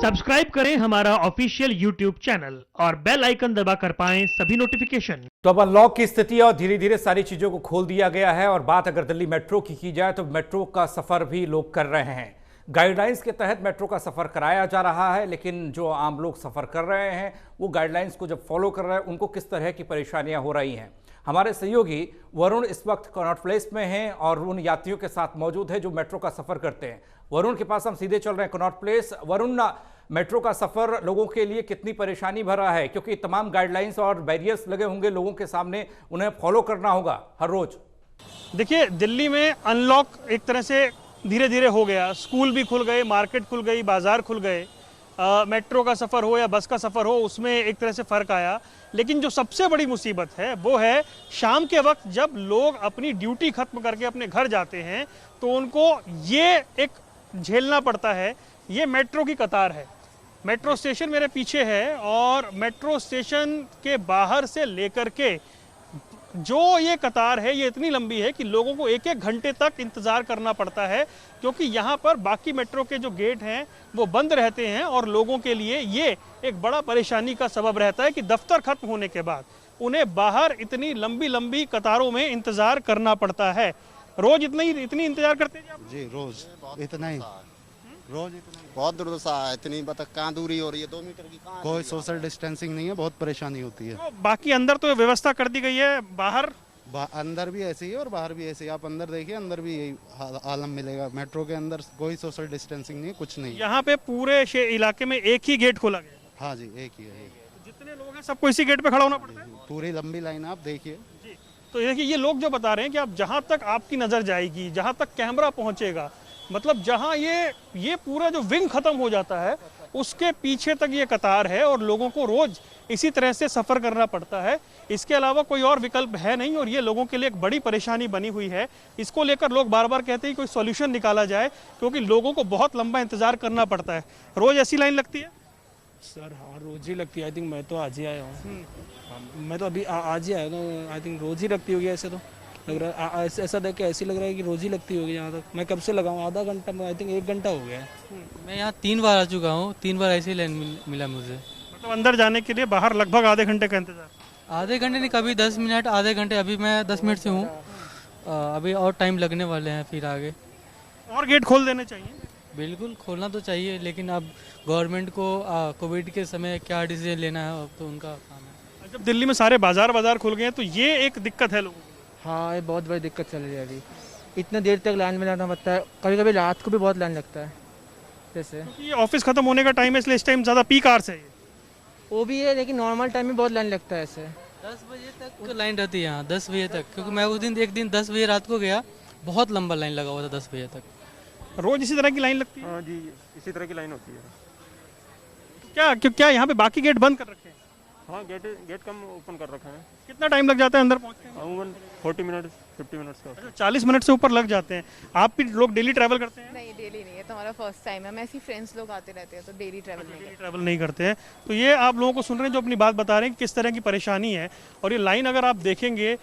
Subscribe करें हमारा official YouTube channel और बेल आइकन दबाकर पाएं सभी नोटिफिकेशन। तो अब अनलॉक की स्थिति और धीरे धीरे सारी चीजों को खोल दिया गया है। और बात अगर दिल्ली मेट्रो की जाए तो मेट्रो का सफर भी लोग कर रहे हैं। गाइडलाइंस के तहत मेट्रो का सफर कराया जा रहा है, लेकिन जो आम लोग सफर कर रहे हैं वो गाइडलाइंस को जब फॉलो कर रहे हैं उनको किस तरह की परेशानियां हो रही हैं। हमारे सहयोगी वरुण इस वक्त कनॉट प्लेस में हैं और उन यात्रियों के साथ मौजूद है जो मेट्रो का सफर करते हैं। वरुण के पास हम सीधे चल रहे हैं कनॉट प्लेस। वरुण, मेट्रो का सफर लोगों के लिए कितनी परेशानी भरा है, क्योंकि तमाम गाइडलाइंस और बैरियर्स लगे होंगे लोगों के सामने, उन्हें फॉलो करना होगा हर रोज। देखिए, दिल्ली में अनलॉक एक तरह से धीरे धीरे हो गया। स्कूल भी खुल गए, मार्केट खुल गई, बाजार खुल गए। मेट्रो का सफ़र हो या बस का सफ़र हो, उसमें एक तरह से फ़र्क आया। लेकिन जो सबसे बड़ी मुसीबत है वो है शाम के वक्त जब लोग अपनी ड्यूटी ख़त्म करके अपने घर जाते हैं तो उनको ये एक झेलना पड़ता है। ये मेट्रो की कतार है। मेट्रो स्टेशन मेरे पीछे है और मेट्रो स्टेशन के बाहर से लेकर के जो ये कतार है ये इतनी लंबी है कि लोगों को एक एक घंटे तक इंतज़ार करना पड़ता है, क्योंकि यहाँ पर बाकी मेट्रो के जो गेट हैं वो बंद रहते हैं और लोगों के लिए ये एक बड़ा परेशानी का सबब रहता है कि दफ्तर खत्म होने के बाद उन्हें बाहर इतनी लंबी लंबी कतारों में इंतज़ार करना पड़ता है। रोज़ इतनी इंतज़ार करते हैं आप? जी, रोज़ इतना ही, रोज़ इतना ही। बहुत दुर्दशा है, इतनी बता कहाँ दूरी हो रही है, 2 मीटर की कहाँ कोई सोशल डिस्टेंसिंग नहीं है, बहुत परेशानी होती है। तो बाकी अंदर तो व्यवस्था कर दी गई है, बाहर अंदर भी ऐसी है और बाहर भी ऐसी है। आप अंदर देखिए, अंदर भी यही आलम मिलेगा। मेट्रो के अंदर कोई सोशल डिस्टेंसिंग नहीं है, कुछ नहीं। यहाँ पे पूरे इलाके में एक ही गेट खोला गया है। हाँ जी, एक ही है। तो जितने लोग हैं सबको इसी गेट पे खड़ा होना पड़ता है। पूरी लंबी लाइन आप देखिए। तो देखिए, ये लोग जो बता रहे हैं कि आप जहाँ तक आपकी नज़र जाएगी, जहाँ तक कैमरा पहुँचेगा, मतलब जहाँ ये पूरा जो विंग खत्म हो जाता है उसके पीछे तक ये कतार है और लोगों को रोज इसी तरह से सफ़र करना पड़ता है। इसके अलावा कोई और विकल्प है नहीं और ये लोगों के लिए एक बड़ी परेशानी बनी हुई है। इसको लेकर लोग बार बार कहते हैं कोई सॉल्यूशन निकाला जाए, क्योंकि लोगों को बहुत लंबा इंतजार करना पड़ता है। रोज ऐसी लाइन लगती है सर? हाँ, रोज ही लगती है। आई थिंक मैं तो आज ही आया हूँ। मैं तो अभी आज ही आया हूँ। आई थिंक रोज ही लगती होगी, ऐसे तो लग रहा है। ऐसा देख के ऐसी लग रहा है कि रोज ही लगती होगी। यहाँ तक मैं कब से लगा हूँ, आधा घंटा में, आई थिंक 1 घंटा हो गया है। मैं यहाँ 3 बार आ चुका हूँ, 3 बार ऐसे ही लाइन मिला मुझे। मतलब अंदर जाने के लिए बाहर लगभग आधे घंटे का इंतजार। आधे घंटे नहीं, कभी 10 मिनट, आधे घंटे। अभी मैं 10 मिनट से हूँ, अभी और टाइम लगने वाले हैं फिर आगे। और गेट खोल देने चाहिए। बिल्कुल खोलना तो चाहिए, लेकिन अब गवर्नमेंट को कोविड के समय क्या डिसीजन लेना है अब तो उनका काम है। जब दिल्ली में सारे बाजार खुल गए हैं तो ये एक दिक्कत है लोगों को। हाँ, ये बहुत बड़ी दिक्कत चल रही है अभी। इतने देर तक लाइन में लगना पड़ता है, कभी कभी रात को भी बहुत लाइन लगता है। जैसे ये ऑफिस खत्म होने का टाइम है, इसलिए इस टाइम ज़्यादा पीक आवर्स है। वो भी है, लेकिन नॉर्मल टाइम में बहुत लाइन लगता है। ऐसे 10 बजे तक लाइन रहती है यहाँ, 10 बजे तक, क्योंकि मैं उस एक दिन 10 बजे रात को गया, बहुत लंबा लाइन लगा हुआ था 10 बजे तक। रोज इसी तरह की लाइन लगती है? हाँ जी, इसी तरह की लाइन होती है। क्या यहाँ पे बाकी गेट बंद कर रखे हैं? हाँ, गेट कम ओपन कर रखा है। कितना टाइम लग जाता है अंदर पहुँचने में? अमूमन 40 मिनट 50 मिनट्स का। 40 मिनट से ऊपर लग जाते हैं। आप भी लोग डेली ट्रैवल करते हैं? नहीं, डेली नहीं है, तो हमारा फर्स्ट टाइम है। मैं ऐसी फ्रेंड्स लोग आते रहते हैं, तो डेली ट्रैवल नहीं डेली ट्रैवल नहीं करते हैं। तो ये आप लोगों को सुन रहे हैं जो अपनी बात बता रहे हैं किस तरह की परेशानी है। और ये लाइन अगर आप देखेंगे,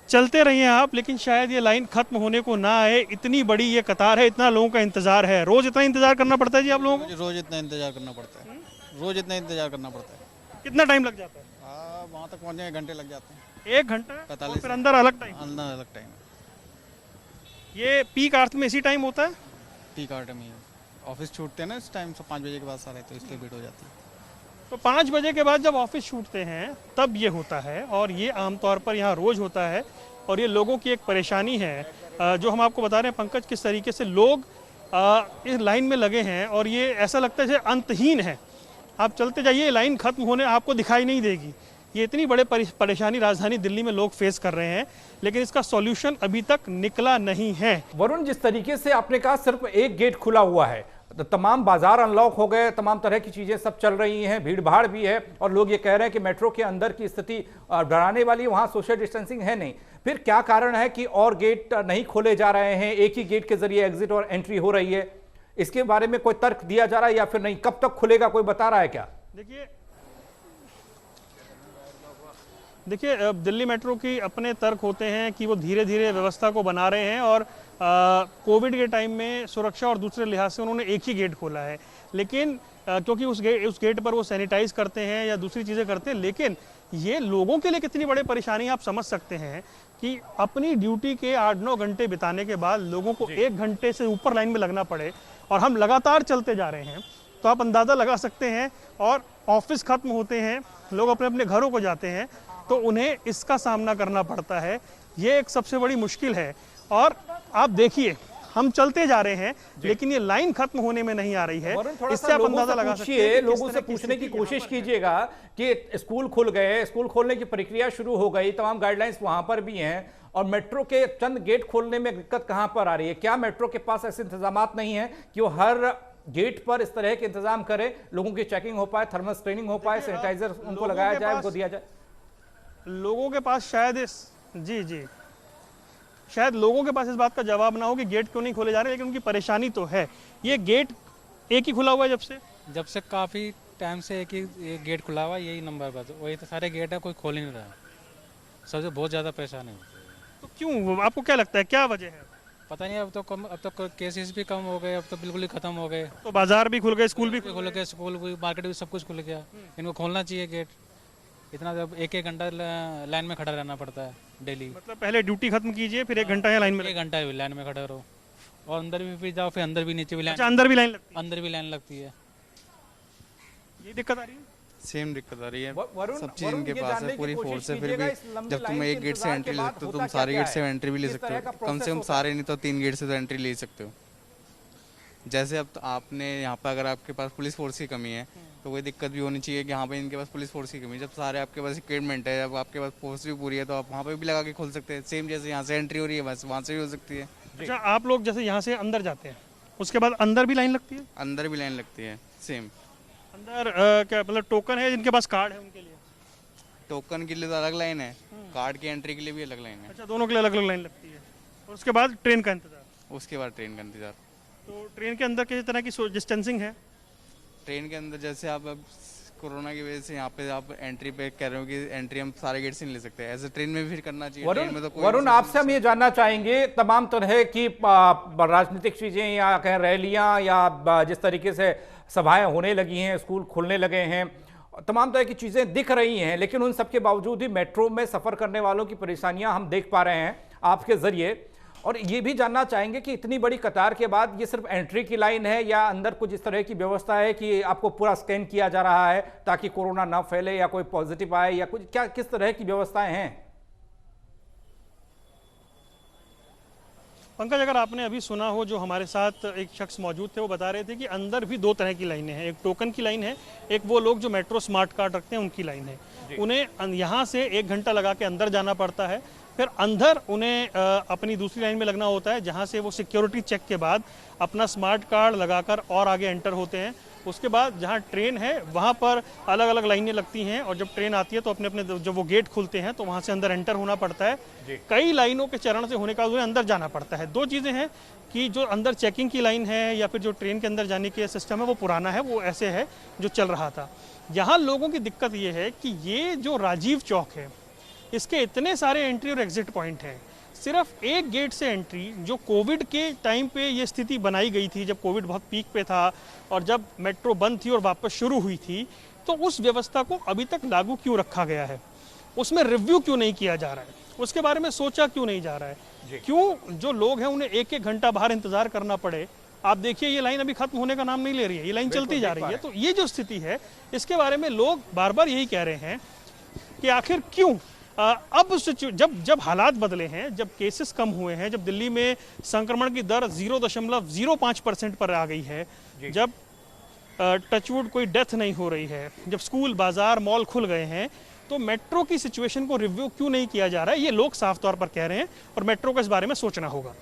चलते रहिए आप, लेकिन शायद ये लाइन खत्म होने को ना आए। इतनी बड़ी ये कतार है, इतना लोगों का इंतजार है। रोज इतना इंतजार करना पड़ता है जी आप लोगों को? रोज इतना इंतजार करना पड़ता है, रोज इतना इंतजार करना पड़ता है। कितना टाइम लग जाता है? वहाँ तक पहुँचने 1 घंटे लग जाते हैं। 1 घंटा? और फिर अंदर अलग टाइम? अंदर अलग टाइम। ये पीक आवर्स में इसी टाइम होता है? पीक आवर्स में ऑफिस छूटते हैं ना इस टाइम से, 5 बजे के बाद सारे, तो इसलिए भीड़ हो जाती है। तो 5 बजे के बाद जब ऑफिस छूटते हैं तब ये होता है, और ये आमतौर पर यहाँ रोज होता है। और ये लोगों की एक परेशानी है जो हम आपको बता रहे हैं पंकज, किस तरीके से लोग इस लाइन में लगे हैं। और ये ऐसा लगता है जैसे अंतहीन है। आप चलते जाइए, लाइन खत्म होने आपको दिखाई नहीं देगी। ये इतनी बड़े परेशानी राजधानी दिल्ली में लोग फेस कर रहे हैं, लेकिन इसका सॉल्यूशन अभी तक निकला नहीं है। वरुण, जिस तरीके से आपने कहा सिर्फ एक गेट खुला हुआ है, तो तमाम बाजार अनलॉक हो गए, तमाम तरह की चीजें सब चल रही हैं, भीड़ भाड़ भी है, और लोग ये कह रहे हैं कि मेट्रो के अंदर की स्थिति डराने वाली, वहां सोशल डिस्टेंसिंग है नहीं। फिर क्या कारण है कि और गेट नहीं खोले जा रहे हैं, एक ही गेट के जरिए एग्जिट और एंट्री हो रही है? इसके बारे में कोई तर्क दिया जा रहा है या फिर नहीं? कब तक खुलेगा, कोई बता रहा है क्या? देखिए, देखिए, अब दिल्ली मेट्रो की अपने तर्क होते हैं कि वो धीरे धीरे व्यवस्था को बना रहे हैं और कोविड के टाइम में सुरक्षा और दूसरे लिहाज से उन्होंने एक ही गेट खोला है, लेकिन क्योंकि उस गेट पर वो सैनिटाइज करते हैं या दूसरी चीज़ें करते हैं, लेकिन ये लोगों के लिए कितनी बड़ी परेशानी आप समझ सकते हैं कि अपनी ड्यूटी के 8-9 घंटे बिताने के बाद लोगों को 1 घंटे से ऊपर लाइन में लगना पड़े और हम लगातार चलते जा रहे हैं, तो आप अंदाज़ा लगा सकते हैं। और ऑफिस खत्म होते हैं, लोग अपने अपने घरों को जाते हैं, तो उन्हें इसका सामना करना पड़ता है। ये एक सबसे बड़ी मुश्किल है। और आप देखिए, हम चलते जा रहे हैं लेकिन ये लाइन खत्म होने में नहीं आ रही है। इससे आप अंदाजा लगा सकते हैं। लोगों से पूछने की कोशिश कीजिएगा कि स्कूल खुल गए, स्कूल खोलने की प्रक्रिया शुरू हो गई, तमाम गाइडलाइंस वहां पर भी हैं, और मेट्रो के चंद गेट खोलने में दिक्कत कहां पर आ रही है? क्या मेट्रो के पास ऐसे इंतजाम नहीं है कि वो हर गेट पर इस तरह के इंतजाम करे, लोगों की चेकिंग हो पाए, थर्मल स्क्रीनिंग हो पाए, सैनिटाइजर उनको लगाया जाए, उनको दिया जाए? लोगों के पास शायद शायद लोगों के पास इस बात का जवाब ना हो कि गेट क्यों नहीं खोले जा रहे, लेकिन उनकी परेशानी तो है। ये गेट एक ही खुला हुआ है जब से काफ़ी टाइम से एक ही गेट खुला हुआ है, यही नंबर पर, वही तो सारे गेट है, कोई खोल ही नहीं रहा। सबसे बहुत ज़्यादा परेशानी होती है। तो क्यों, आपको क्या लगता है क्या वजह है? पता नहीं, अब तो केसेस भी कम हो गए, अब तो बिल्कुल ही खत्म हो गए। तो बाजार भी खुल गए, स्कूल भी खुल गए, स्कूल भी, मार्केट भी, सब कुछ खुल गया। इनको खोलना चाहिए गेट। इतना जब 1-1 घंटा लाइन में खड़ा रहना पड़ता है डेली। मतलब पहले ड्यूटी खत्म कीजिए, फिर 1 घंटा लाइन में, 1 घंटा लाइन में खड़े रहो, और अंदर भी फिर जाओ, फिर अंदर भी नीचे भी लाइन। अच्छा, अंदर भी लाइन लगती है? अंदर भी लाइन लगती है। ये दिक्कत आ रही है? सेम दिक्कत आ रही है। सब चीज इनके पास है, पूरी फोर्स है, फिर भी जब तुम एक गेट से एंट्री ले सकते हो, तुम सारे गेट से एंट्री भी ले सकते हो। कम से कम सारे नहीं तो 3 गेट से तो एंट्री ले सकते हो। जैसे अब आपने यहाँ पे, अगर आपके पास पुलिस फोर्स की कमी है तो कोई दिक्कत भी होनी चाहिए कि यहाँ पे इनके पास पुलिस फोर्स की कमी है। जब सारे आपके पास इक्विपमेंट है, जब आपके पास फोर्स भी पूरी है, तो आप वहाँ पे भी लगा के खोल सकते हैं। सेम जैसे यहाँ से एंट्री हो रही है, बस वहाँ से भी हो सकती है। अच्छा, आप लोग जैसे यहाँ से अंदर जाते हैं, उसके बाद अंदर भी लाइन लगती है? अंदर भी लाइन लगती है सेम। अंदर क्या मतलब टोकन है, जिनके पास कार्ड है उनके लिए? टोकन के लिए तो अलग लाइन है, कार्ड की एंट्री के लिए भी अलग लाइन है। अच्छा, दोनों के लिए अलग अलग लाइन लगती है। और उसके बाद ट्रेन का इंतजार? उसके बाद ट्रेन का इंतजार। तो ट्रेन के अंदर किसी तरह की डिस्टेंसिंग है? ट्रेन के अंदर जैसे आप अब कोरोना की वजह से यहाँ पे आप एंट्री पे कह रहे हो कि एंट्री हम सारे गेट से नहीं ले सकते, ऐसे ट्रेन में भी फिर करना चाहिए। ट्रेन में तो वरुण, आपसे हम ये जानना चाहेंगे, तमाम तरह की राजनीतिक चीजें या कहें रैलियां या जिस तरीके से सभाएं होने लगी हैं, स्कूल खुलने लगे हैं, तमाम तरह की चीजें दिख रही हैं, लेकिन उन सबके बावजूद भी मेट्रो में सफर करने वालों की परेशानियां हम देख पा रहे हैं आपके जरिए। और ये भी जानना चाहेंगे कि इतनी बड़ी कतार के बाद ये सिर्फ एंट्री की लाइन है या अंदर कुछ इस तरह की व्यवस्था है कि आपको पूरा स्कैन किया जा रहा है ताकि कोरोना ना फैले या कोई पॉजिटिव आए, या कुछ क्या किस तरह की व्यवस्थाएं हैं? पंकज, अगर आपने अभी सुना हो, जो हमारे साथ एक शख्स मौजूद थे, वो बता रहे थे कि अंदर भी 2 तरह की लाइनें हैं। एक टोकन की लाइन है, एक वो लोग जो मेट्रो स्मार्ट कार्ड रखते हैं उनकी लाइन है। उन्हें यहाँ से 1 घंटा लगा के अंदर जाना पड़ता है, फिर अंदर उन्हें अपनी दूसरी लाइन में लगना होता है, जहाँ से वो सिक्योरिटी चेक के बाद अपना स्मार्ट कार्ड लगाकर और आगे एंटर होते हैं। उसके बाद जहाँ ट्रेन है वहाँ पर अलग अलग लाइनें लगती हैं, और जब ट्रेन आती है तो अपने अपने जब वो गेट खुलते हैं तो वहाँ से अंदर एंटर होना पड़ता है। कई लाइनों के चरण से होने का उन्हें अंदर जाना पड़ता है। 2 चीज़ें हैं कि जो अंदर चेकिंग की लाइन है या फिर जो ट्रेन के अंदर जाने के सिस्टम है वो पुराना है, वो ऐसे है जो चल रहा था। यहाँ लोगों की दिक्कत ये है कि ये जो राजीव चौक है, इसके इतने सारे एंट्री और एग्जिट पॉइंट हैं, सिर्फ एक गेट से एंट्री, जो कोविड के टाइम पे ये स्थिति बनाई गई थी, जब कोविड बहुत पीक पे था और जब मेट्रो बंद थी और वापस शुरू हुई थी, तो उस व्यवस्था को अभी तक लागू क्यों रखा गया है? उसमें रिव्यू क्यों नहीं किया जा रहा है? उसके बारे में सोचा क्यों नहीं जा रहा है? क्यों जो लोग हैं उन्हें 1-1 घंटा बाहर इंतजार करना पड़े? आप देखिए, ये लाइन अभी खत्म होने का नाम नहीं ले रही है, ये लाइन चलती जा रही है। तो ये जो स्थिति है, इसके बारे में लोग बार बार यही कह रहे हैं कि आखिर क्यों अब जब हालात बदले हैं, जब केसेस कम हुए हैं, जब दिल्ली में संक्रमण की दर 0.05% पर आ गई है, जब टचवुड कोई डेथ नहीं हो रही है, जब स्कूल, बाजार, मॉल खुल गए हैं, तो मेट्रो की सिचुएशन को रिव्यू क्यों नहीं किया जा रहा है? ये लोग साफ तौर पर कह रहे हैं और मेट्रो को इस बारे में सोचना होगा।